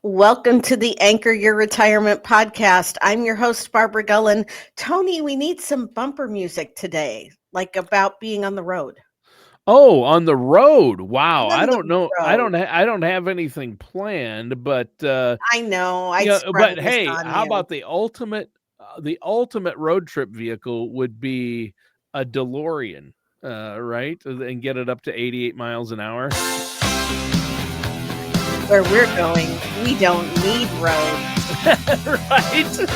Welcome to the Anchor Your Retirement podcast. I'm your host, Barbara Gullen. Tony, we need some bumper music today, like about being on the road. Oh, on the road. Wow. I On the don't know. road. I don't have anything planned, but I know. I sprung but this hey, on how you. about the ultimate road trip vehicle would be a DeLorean, right? And get it up to 88 miles an hour. Where we're going, we don't need roads. Right.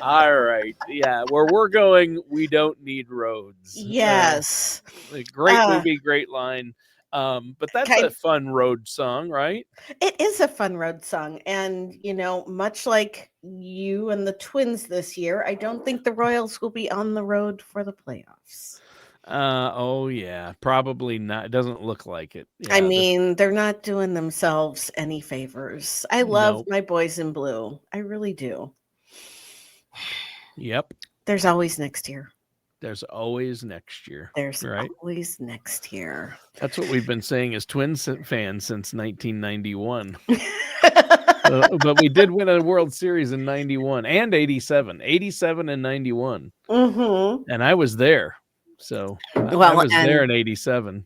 All right. Yeah, where we're going, we don't need roads. Yes. Great movie, great line. But that's a fun road song, right? It is a fun road song. And, much like you and the Twins this year, I don't think the Royals will be on the road for the playoffs. Oh yeah, probably not. It doesn't look like it. I Yeah, mean, they're not doing themselves any favors. I love nope. my boys in blue. I really do. Yep. There's always next year. There's always next year. There's right. always next year. That's what we've been saying as Twins fans since 1991. But we did win a World Series in 91 and 87. 87 and 91. Mm-hmm. And I was there. So I was there in 87.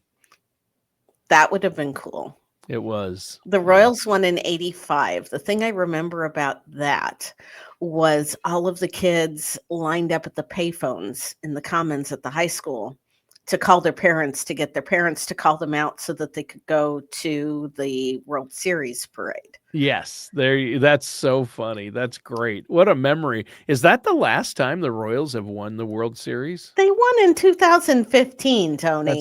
That would have been cool. It was. The Royals won in 85. The thing I remember about that was all of the kids lined up at the payphones in the commons at the high school to call their parents, to get their parents to call them out so that they could go to the World Series parade. Yes, that's so funny. That's great. What a memory. Is that the last time the Royals have won the World Series? They won in 2015, Tony.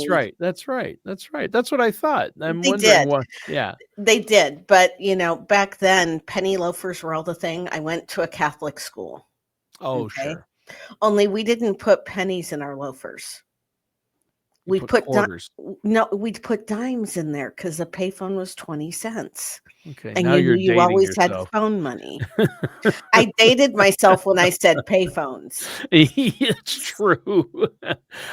That's right. That's what I thought. I'm They wondering did. what. Yeah. They did. But, back then, penny loafers were all the thing. I went to a Catholic school. Oh, okay? Sure. Only we didn't put pennies in our loafers. We put quarters. We'd put dimes in there because the payphone was 20 cents. Okay, and now you always yourself. had phone money. I dated myself when I said payphones. It's true.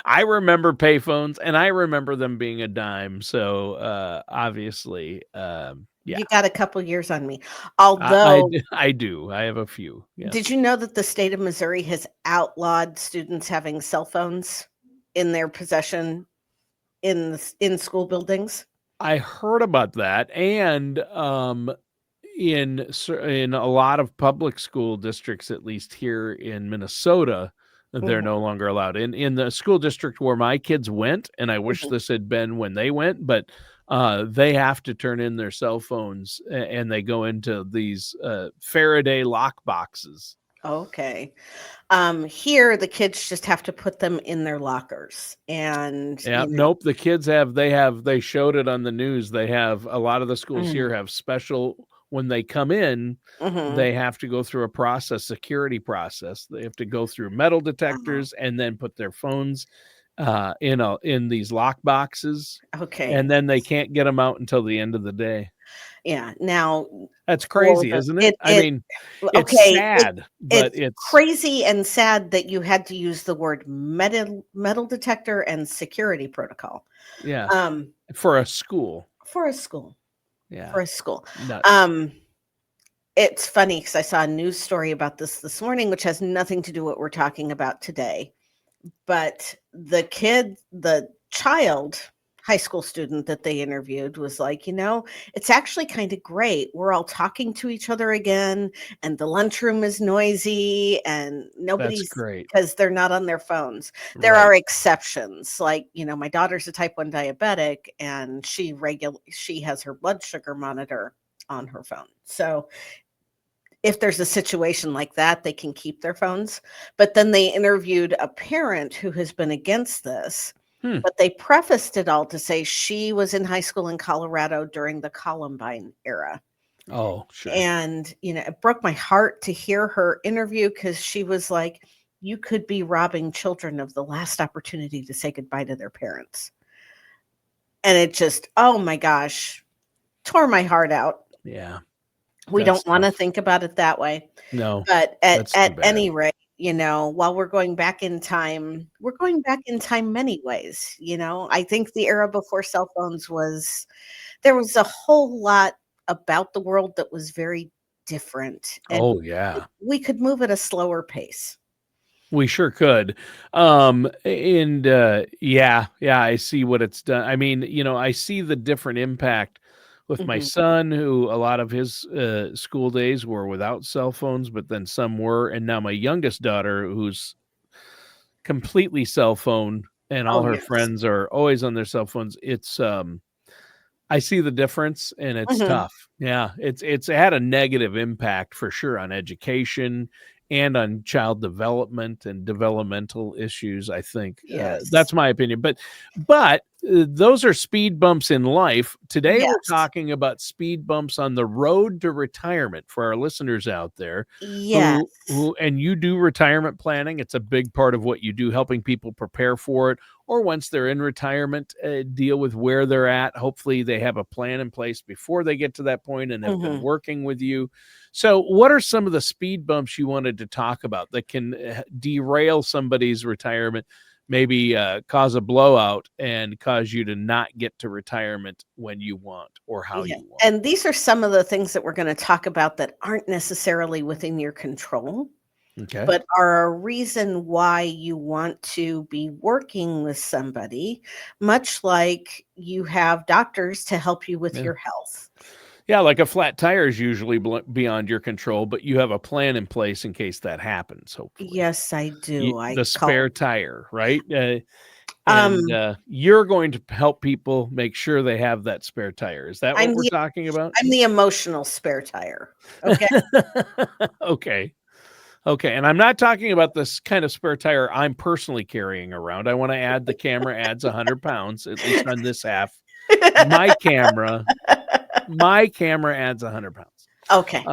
I remember payphones, and I remember them being a dime. So obviously, yeah. You got a couple years on me. Although I do. I have a few. Yes. Did you know that the state of Missouri has outlawed students having cell phones in their possession in school buildings? I heard about that, and in a lot of public school districts, at least here in Minnesota, they're no longer allowed. In the school district where my kids went, and I wish this had been when they went, but they have to turn in their cell phones, and they go into these Faraday lock boxes. Okay. Here the kids just have to put them in their lockers. And nope, the kids they showed it on the news. They have a lot of the schools here have special, when they come in, they have to go through a security process. They have to go through metal detectors and then put their phones in these lock boxes. Okay. And then they can't get them out until the end of the day. Yeah. Now that's crazy, isn't it? I mean, it's sad, but it's crazy and sad that you had to use the word metal detector and security protocol. Yeah. For a school. Yeah. For a school. Nuts. It's funny because I saw a news story about this morning, which has nothing to do with what we're talking about today. But the child, high school student that they interviewed was like, it's actually kind of great. We're all talking to each other again, and the lunchroom is noisy, and nobody's great because they're not on their phones. There are exceptions. Like, my daughter's a type 1 diabetic, and she has her blood sugar monitor on her phone. So if there's a situation like that, they can keep their phones. But then they interviewed a parent who has been against this. But they prefaced it all to say she was in high school in Colorado during the Columbine era. Oh, sure. And, it broke my heart to hear her interview because she was like, you could be robbing children of the last opportunity to say goodbye to their parents. And it just, oh my gosh, tore my heart out. Yeah. We don't want to think about it that way. No. But at any rate, while we're going back in time, we're going back in time many ways. I think the era before cell phones there was a whole lot about the world that was very different, and Oh, yeah. we could move at a slower pace. We sure could. And yeah, I see what it's done. I mean, I see the different impact with my Hmm. son, who a lot of his school days were without cell phones, but then some were. And now my youngest daughter, who's completely cell phone, and Oh, all her yes. friends are always on their cell phones. I see the difference, and it's Hmm. tough. Yeah, it's had a negative impact for sure on education and on child development and developmental issues, I think. Yes. That's my opinion. But those are speed bumps in life. Today we're Yes. talking about speed bumps on the road to retirement for our listeners out there Yes. who and you do retirement planning. It's a big part of what you do, helping people prepare for it, or once they're in retirement, deal with where they're at. Hopefully, they have a plan in place before they get to that point and have been Hmm. working with you. So, what are some of the speed bumps you wanted to talk about that can derail somebody's retirement, maybe cause a blowout and cause you to not get to retirement when you want or how Yeah. you want? And these are some of the things that we're going to talk about that aren't necessarily within your control, Okay. but are a reason why you want to be working with somebody, much like you have doctors to help you with Yeah. your health. Yeah, like a flat tire is usually beyond your control, but you have a plan in place in case that happens, hopefully. Yes, I do. I The call spare tire, right? And um you're going to help people make sure they have that spare tire. Is that what I'm we're the talking about? I'm the emotional spare tire. Okay. Okay. Okay. And I'm not talking about this kind of spare tire I'm personally carrying around. I want to add the camera adds 100 pounds, at least on this half. My camera, my camera adds 100 pounds. Okay.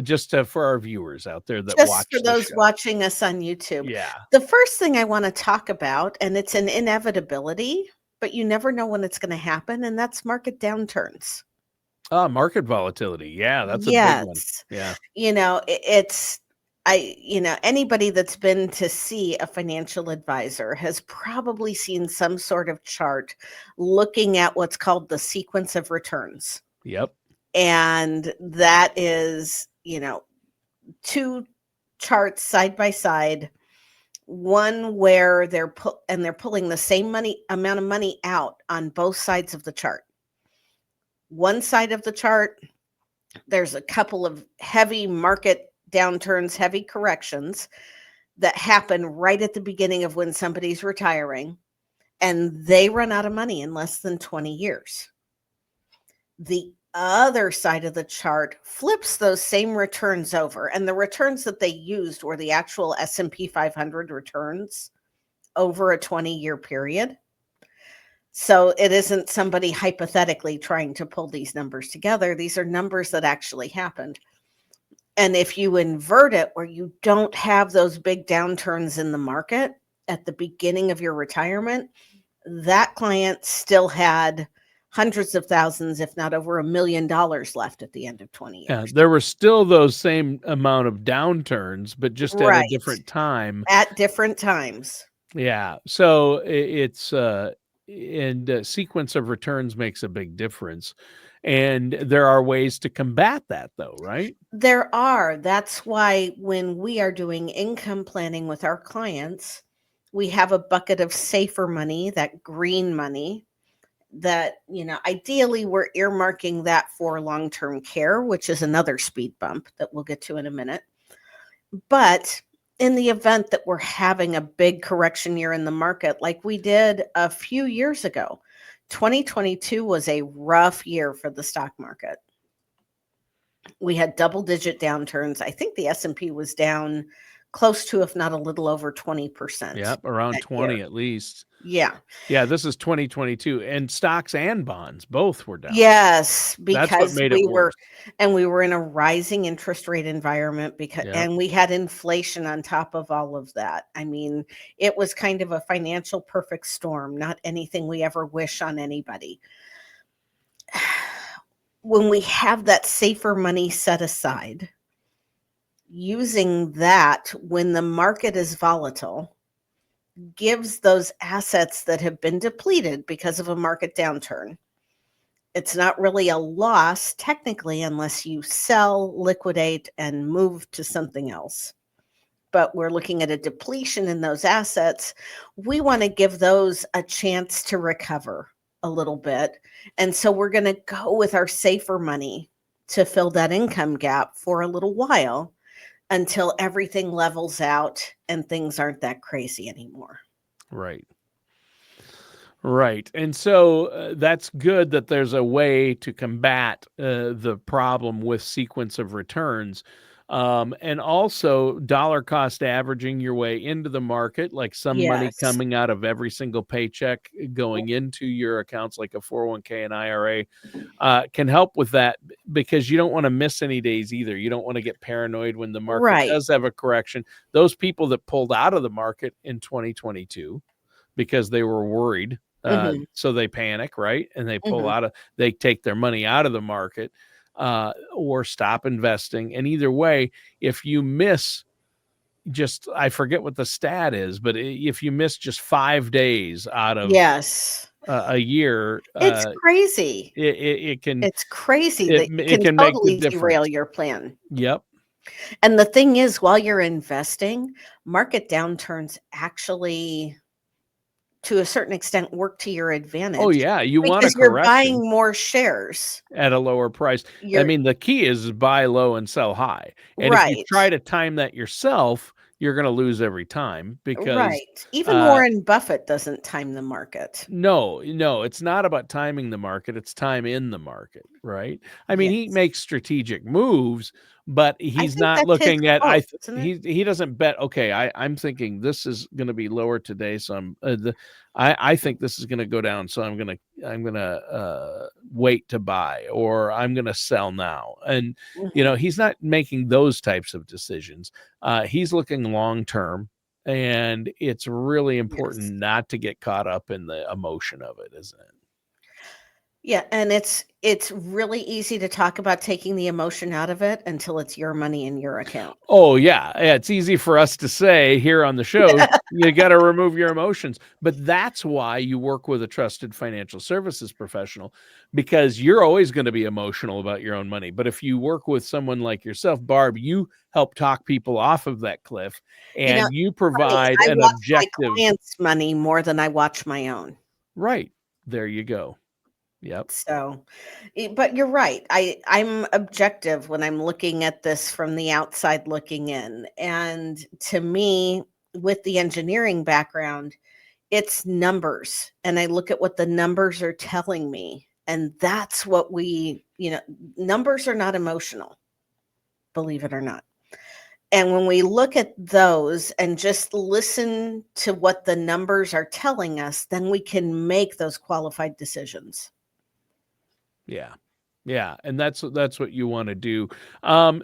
Just for our viewers out there that Just for watch the those show. watching us on YouTube. Yeah. The first thing I want to talk about, and it's an inevitability, but you never know when it's going to happen, and that's market downturns. Market volatility. Yeah, that's a big one. Yes. Yeah. It's anybody that's been to see a financial advisor has probably seen some sort of chart looking at what's called the sequence of returns. Yep. And that is, two charts side by side, one where they're pulling the same amount of money out on both sides of the chart. One side of the chart, there's a couple of heavy market downturns, heavy corrections that happen right at the beginning of when somebody's retiring, and they run out of money in less than 20 years. The other side of the chart flips those same returns over, and the returns that they used were the actual S&P 500 returns over a 20-year period. So it isn't somebody hypothetically trying to pull these numbers together. These are numbers that actually happened. And if you invert it where you don't have those big downturns in the market at the beginning of your retirement, that client still had hundreds of thousands, if not over $1 million left at the end of 20 Yeah, years. there were still those same amount of downturns, but just at a Right. different time. At different times. Yeah. So it's and sequence of returns makes a big difference. And there are ways to combat that though, right? There are. That's why when we are doing income planning with our clients, we have a bucket of safer money, that green money, that, ideally we're earmarking that for long-term care, which is another speed bump that we'll get to in a minute. But in the event that we're having a big correction year in the market, like we did a few years ago, 2022 was a rough year for the stock market. We had double-digit downturns. I think the S&P was down close to, if not a little over 20% Yep, around that year. 20 at least. Yeah. Yeah, this is 2022, and stocks and bonds both were down. Yes, That's what because made it worse. we were in a rising interest rate environment, Yep. and we had inflation on top of all of that. I mean, it was kind of a financial perfect storm, not anything we ever wish on anybody. When we have that safer money set aside, using that when the market is volatile gives those assets that have been depleted because of a market downturn. It's not really a loss technically unless you sell, liquidate, and move to something else. But we're looking at a depletion in those assets. We want to give those a chance to recover a little bit. And so we're going to go with our safer money to fill that income gap for a little while until everything levels out and things aren't that crazy anymore. Right. Right. And so that's good that there's a way to combat the problem with sequence of returns. And also dollar cost averaging your way into the market, like some money Yes. coming out of every single paycheck going into your accounts, like a 401k and IRA, can help with that because you don't want to miss any days either. You don't want to get paranoid when the market Right. does have a correction. Those people that pulled out of the market in 2022 because they were worried. Hmm. So they panic, right? And they Hmm. they take their money out of the market or stop investing. And either way, if you miss I forget what the stat is, but if you miss just 5 days out of Yes. a year, It's crazy. it can It's crazy that it it can can make the totally derail difference. your plan. Yep. And the thing is, while you're investing, market downturns actually, to a certain extent, work to your Oh advantage yeah, you want a because you're correction buying more shares. at a lower price. I You're mean, the key is buy low and sell high. And if you right. try to time that yourself, you're going to lose every time because Right. Even uh Warren Buffett doesn't time the market. no, it's not about timing the market, it's time in the market, right? I mean, he Yes. makes strategic moves, but I he's think not that's his looking at goal, isn't it? he doesn't bet, okay, I'm thinking this is going to be lower today, so I think this is going to go down, so I'm going to wait to buy or I'm going to sell now. And Mhm. he's not making those types of decisions. He's looking long term. And it's really Yes. important not to get caught up in the emotion of it, isn't it? Yeah, and it's really easy to talk about taking the emotion out of it until it's your money in your account. Oh, yeah. Yeah, it's easy for us to say here on the show, you got to remove your emotions. But that's why you work with a trusted financial services professional, because you're always going to be emotional about your own money. But if you work with someone like yourself, Barb, you help talk people off of that cliff You know, and you funny, provide I an watch my objective. clients' money more than I watch my own. Right. There you go. Yep. So, but you're right. I'm objective when I'm looking at this from the outside looking in. And to me, with the engineering background, it's numbers. And I look at what the numbers are telling me. And that's what numbers are not emotional, believe it or not. And when we look at those and just listen to what the numbers are telling us, then we can make those qualified decisions. Yeah. Yeah, and that's what you want to do.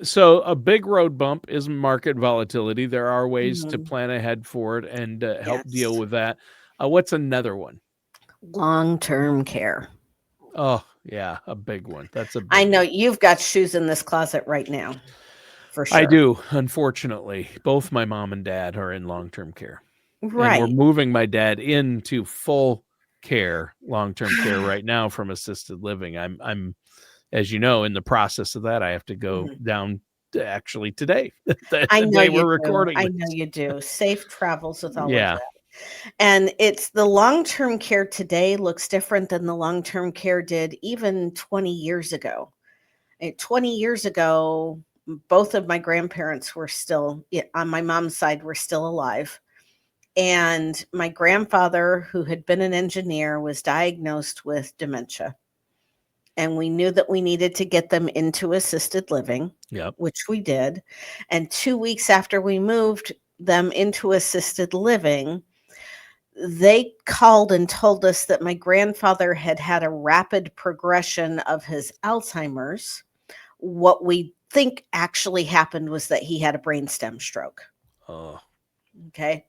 So a big road bump is market volatility. There are ways to Mhm. plan ahead for it and help deal Yes. with that. What's another one? Long-term care. Oh, yeah, a big one. That's a I big know one. you've got shoes in this closet right now, for I sure. do, unfortunately. Both my mom and dad are in long-term care. And we're Right. moving my dad into full care, long-term care right now from assisted living. I'm as you know, in the process of that, I have to go Mhm. down actually today, I the know day you we're do. recording I this. know you do. Safe travels with all of Yeah. that. And it's the long-term care today looks different than the long-term care did even 20 years ago. 20 years ago, both of my grandparents were still, on my mom's side, were still alive. And my grandfather, who had been an engineer, was diagnosed with dementia. And we knew that we needed to get them into assisted living, Yep. which we did. And 2 weeks after we moved them into assisted living, they called and told us that my grandfather had had a rapid progression of his Alzheimer's. What we think actually happened was that he had a brainstem stroke. Oh, Okay.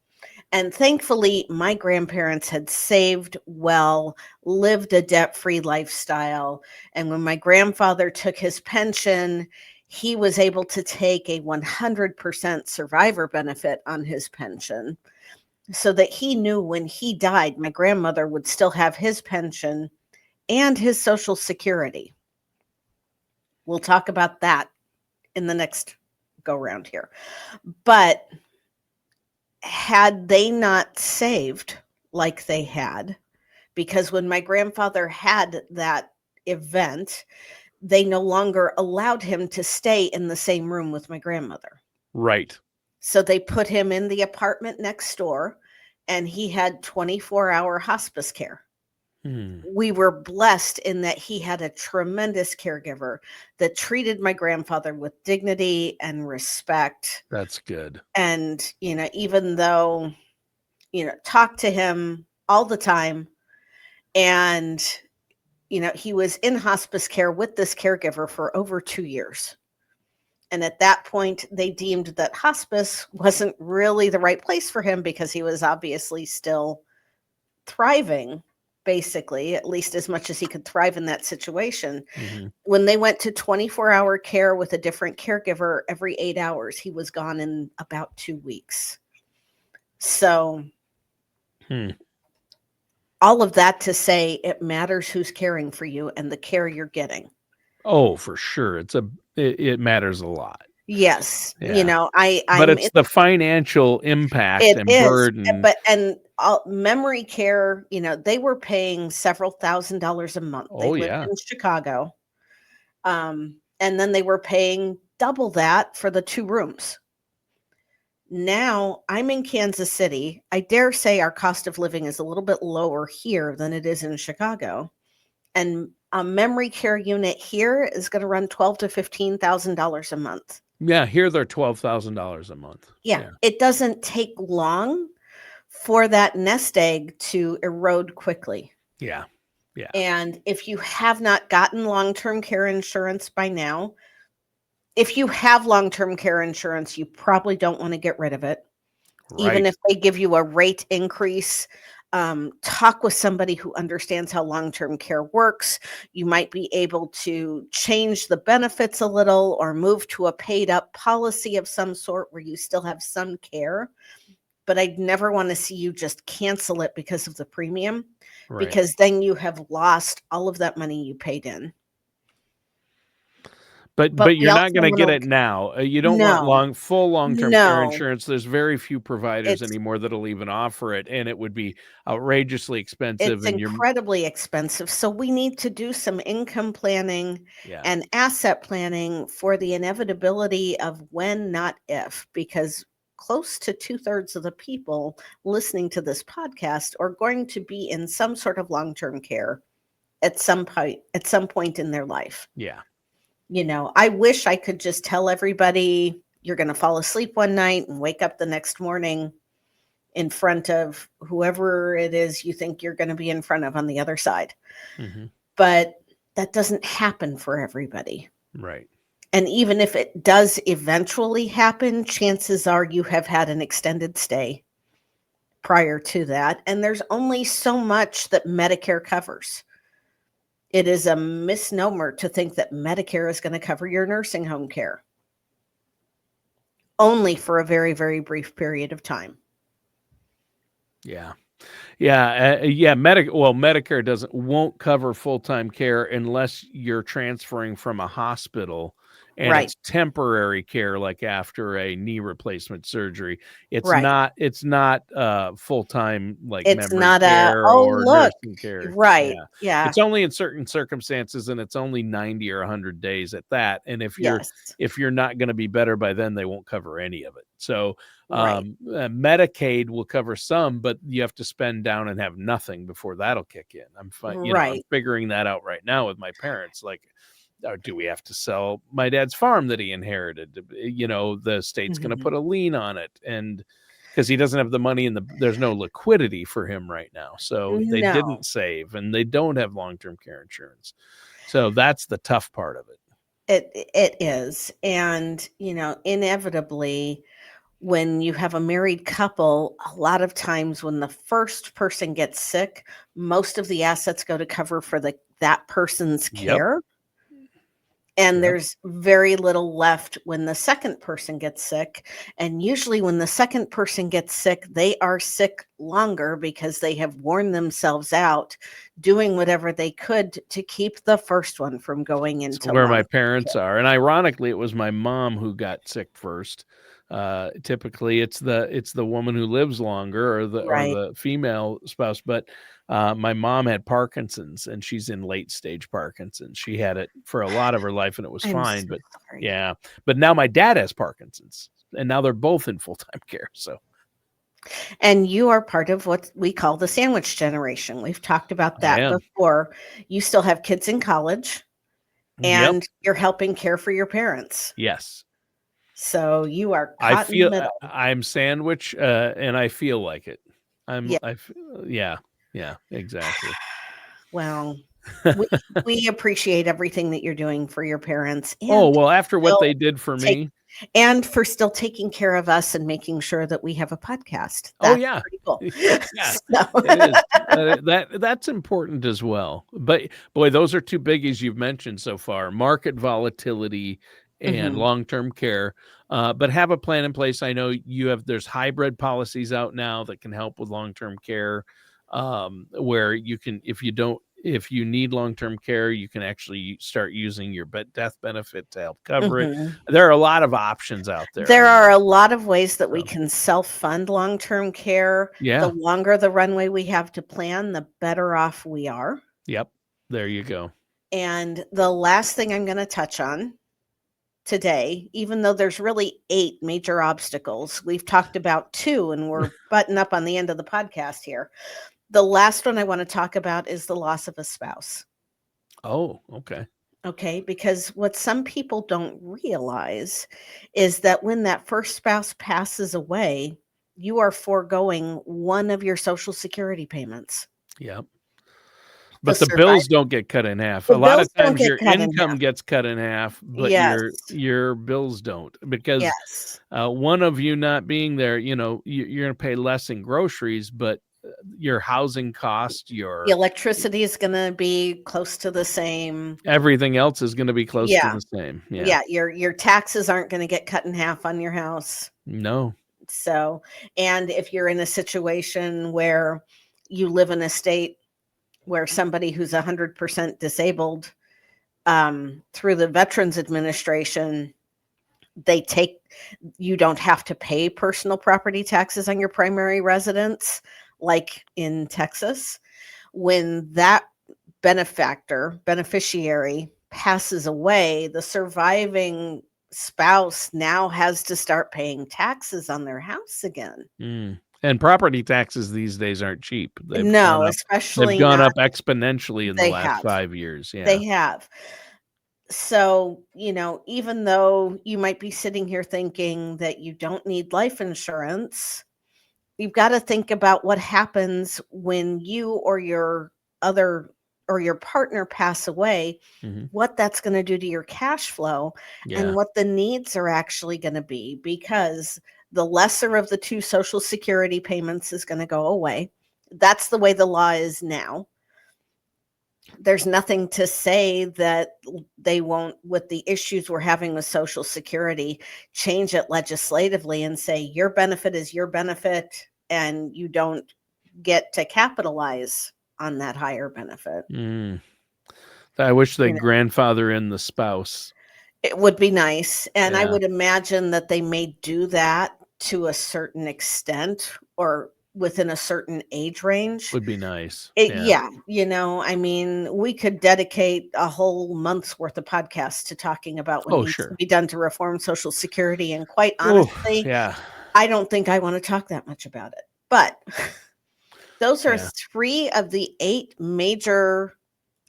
And thankfully, my grandparents had saved well, lived a debt free lifestyle. And when my grandfather took his pension, he was able to take a 100% survivor benefit on his pension so that he knew when he died, my grandmother would still have his pension and his Social Security. We'll talk about that in the next go round here. But had they not saved like they had, because when my grandfather had that event, they no longer allowed him to stay in the same room with my grandmother. Right. So they put him in the apartment next door, and he had 24-hour hospice care. We were blessed in that he had a tremendous caregiver that treated my grandfather with dignity and respect. That's good. And, even though, talked to him all the time, and he was in hospice care with this caregiver for over 2 years. And at that point, they deemed that hospice wasn't really the right place for him because he was obviously still thriving, basically, at least as much as he could thrive in that situation. When they went to 24-hour care with a different caregiver every 8 hours, he was gone in about 2 weeks. So all of that to say, it matters who's caring for you and the care you're getting. Oh, for sure. It matters a lot. Yes. Yeah. I'm But it's the financial impact it and is, burden. and memory care, they were paying several $1,000s a month. They Oh, lived yeah. in Chicago. And then they were paying double that for the 2 rooms. Now I'm in Kansas City. I dare say our cost of living is a little bit lower here than it is in Chicago. And a memory care unit here is going to run $12,000 to $15,000 a month. Yeah, here they're $12,000 a month. Yeah, it doesn't take long for that nest egg to erode quickly. Yeah. Yeah. And if you have not gotten long-term care insurance by now, if you have long-term care insurance, you probably don't want to get rid of it. Right. Even if they give you a rate increase, talk with somebody who understands how long-term care works. You might be able to change the benefits a little or move to a paid-up policy of some sort where you still have some care. But I'd never want to see you just cancel it because of the premium, because then you have lost all of that money you paid in. But you're not going to get it now. You don't want full long-term care insurance. There's very few providers anymore that'll even offer it, and it would be outrageously expensive. It's incredibly expensive. So we need to do some income planning and asset planning for the inevitability of when, not if, because close to 2/3 of the people listening to this podcast are going to be in some sort of long-term care at some point in their life. Yeah. I wish I could just tell everybody you're going to fall asleep one night and wake up the next morning in front of whoever it is you think you're going to be in front of on the other side. But that doesn't happen for everybody. Right. And even if it does eventually happen, chances are you have had an extended stay prior to that. And there's only so much that Medicare covers. It is a misnomer to think that Medicare is going to cover your nursing home care. Only for a very, very brief period of time. Yeah. Medicare won't cover full-time care unless you're transferring from a hospital and it's temporary care, like after a knee replacement surgery. It's not full-time, like it's memory not care or nursing care. Right. Yeah. It's only in certain circumstances, and it's only 90 or 100 days at that. And if you're not going to be better by then, they won't cover any of it. So Medicaid will cover some, but you have to spend down and have nothing before that'll kick in. I'm figuring that out right now with my parents. Like, do we have to sell my dad's farm that he inherited? The state's going to put a lien on it, and because he doesn't have the money and there's no liquidity for him right now. So they didn't save, and they don't have long-term care insurance. So that's the tough part of it. It is. And, inevitably, when you have a married couple, a lot of times when the first person gets sick, most of the assets go to cover for that person's care. And Yep. there's very little left when the second person gets sick. And usually, when the second person gets sick, they are sick longer because they have worn themselves out doing whatever they could to keep the first one from going It's into where my long-term parents care. are, and ironically, it was my mom who got sick first. Typically, it's the woman who lives longer, or Right. the female spouse. But my mom had Parkinson's, and she's in late stage Parkinson's. She had it for a lot of her life, and it was I'm fine. so But sorry. yeah, but now my dad has Parkinson's, and now they're both in full time care. So And you are part of what we call the sandwich generation. We've talked about I that am. before. You still have kids in college Yep. and you're helping care for your parents. Yes. So you are I caught in the feel middle. I'm sandwich, and I feel like it. Yeah. Yeah, yeah, exactly. Well, we we appreciate everything that you're doing for your parents Oh, and well, after what still they did for take me. and for still taking care of us and making sure that we have a podcast. Oh, That's yeah. pretty cool. Yeah, So it is. That's important as well. But, boy, those are 2 biggies you've mentioned so far: market volatility and Mhm, long-term care. But have a plan in place. I know there's hybrid policies out now that can help with long-term care, where you can, if you need long-term care, you can actually start using your death benefit to help cover it. mhm. There are a lot of options out there, There I are know. a lot of ways that we So, can self-fund long-term care. The yeah. longer the runway we have to plan, the better off we are. Yep. There you go. And the last thing I'm gonna touch on today, even though there's really 8 major obstacles, we've talked about 2 and we're butting up on the end of the podcast here. The last one I wanna talk about is the loss of a spouse. Oh, okay. Okay, because what some people don't realize is that when that first spouse passes away, you are foregoing one of your Social Security payments. Yep. The But the survive bills don't get cut in half. A the lot of bills don't times get your cut in income half. gets cut in half, but Yes, your bills don't, because yes. one of you not being there, you're going to pay less in groceries, but your housing cost, The your electricity is gonna be close to the same. everything else is going to be close to Yeah, the same. Yeah. yeah, your taxes aren't gonna get cut in half on your house. No. So, and if you're in a situation where you live in a state where somebody who's 100% disabled, through the Veterans Administration, they take you don't have to pay personal property taxes on your primary residence, like in Texas. When that beneficiary passes away, the surviving spouse now has to start paying taxes on their house again. Mm. And property taxes these days aren't cheap. They've gone No, up. They've especially gone not. up exponentially in the They last have. 5 years. Yeah. They have. So, even though you might be sitting here thinking that you don't need life insurance, you've got to think about what happens when you or your other or your partner pass away, Mhm. what that's going to do to your cash flow and Yeah. what the needs are actually going to be, because the lesser of the two Social Security payments is going to go away. That's the way the law is now. There's nothing to say that they won't, with the issues we're having with Social Security, change it legislatively and say your benefit is your benefit and you don't get to capitalize on that higher benefit. Mm. I wish they You know, grandfather in the spouse. it would be nice. And I Yeah, would imagine that they may do that to a certain extent or within a certain age range. would be nice. Yeah. Yeah, I mean, we could dedicate a whole month's worth of podcasts to talking about what Oh, needs to sure. be done to reform Social Security, and quite Oh, honestly, yeah, I don't think I wanna talk that much about it, but those are yeah, 3 of the 8 major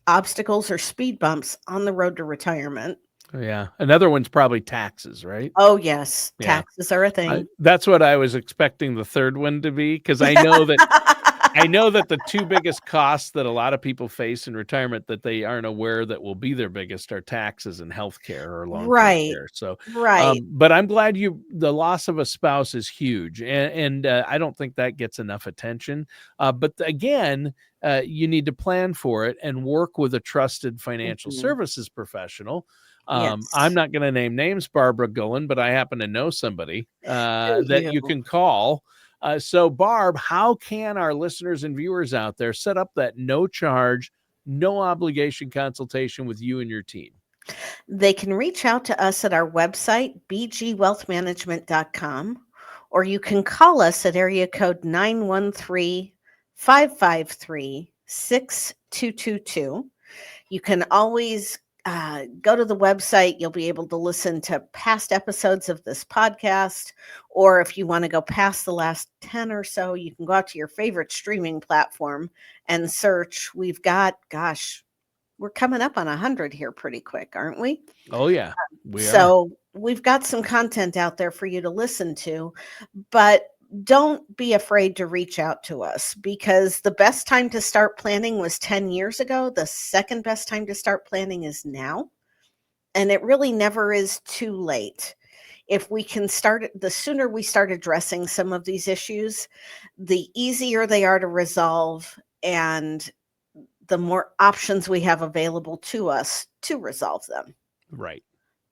obstacles or speed bumps on the road to retirement. yeah. Another one's probably taxes, right? Oh, yes, Yeah. taxes are a thing. That's what I was expecting the third one to be, because I know that I know that the two biggest costs that a lot of people face in retirement that they aren't aware that will be their biggest are taxes and healthcare or long-term Right. care. So, Right. but I'm glad the loss of a spouse is huge, and I don't think that gets enough attention. But again, you need to plan for it and work with a trusted financial Mhm. services professional. I'm Yes. not going to name names, Barbara Gullen, but I happen to know somebody Do that you you? can call. So, Barb, how can our listeners and viewers out there set up that no charge, no obligation consultation with you and your team? They can reach out to us at our website, bgwealthmanagement.com, or you can call us at area code 913-553-6222. You can always go to the website. You'll be able to listen to past episodes of this podcast. Or if you want to go past the last 10 or so, you can go out to your favorite streaming platform and search. We've got, gosh, we're coming up on 100 here pretty quick, aren't we? Oh, yeah, we are. So we've got some content out there for you to listen to, but don't be afraid to reach out to us, because the best time to start planning was 10 years ago. The second best time to start planning is now. And it really never is too late. If we can start, the sooner we start addressing some of these issues, the easier they are to resolve, and the more options we have available to us to resolve them. Right.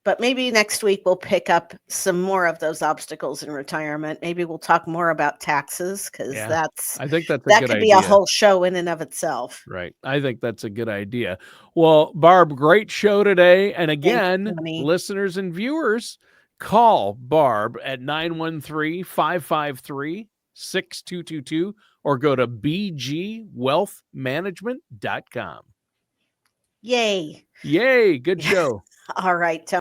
But maybe next week we'll pick up some more of those obstacles in retirement. Maybe we'll talk more about taxes, because Yeah, I think that's a that good could be a idea. whole show in and of itself. Right. I think that's a good idea. Well, Barb, great show today. And Thank you, again, Tony. listeners and viewers, call Barb at 913-553-6222 or go to bgwealthmanagement.com. Yay. Yay, good show. All right, Tony.